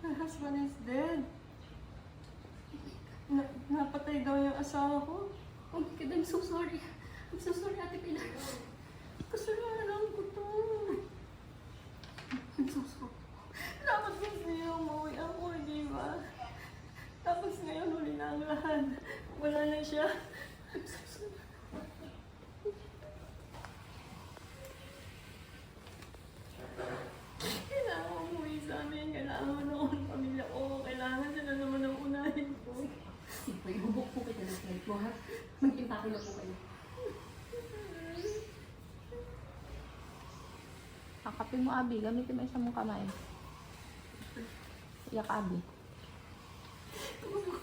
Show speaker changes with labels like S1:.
S1: My husband is dead. Napatay daw yung asawa ko.
S2: Oh my God, I'm so sorry. I'm so sorry, Ate Pilar.
S1: Kasalanan ko to.
S2: I'm so sorry.
S1: Dapat gusto niyo umuwi ako, di ba? Tapos ngayon huli na ang lahat. Wala na siya.
S2: I'm so sorry.
S1: Kailangan ko umuwi sa amin. Kailangan mo noon pamilya ko. Kailangan sila naman ang unahin ko.
S2: Sige po, ibubuk po kita ng flight mo, ha? Mag-impake na po kayo.
S3: Kakapin mo, Abi. Gamitin mo isang mong kamay. Iyak, Abi.
S2: Tulungan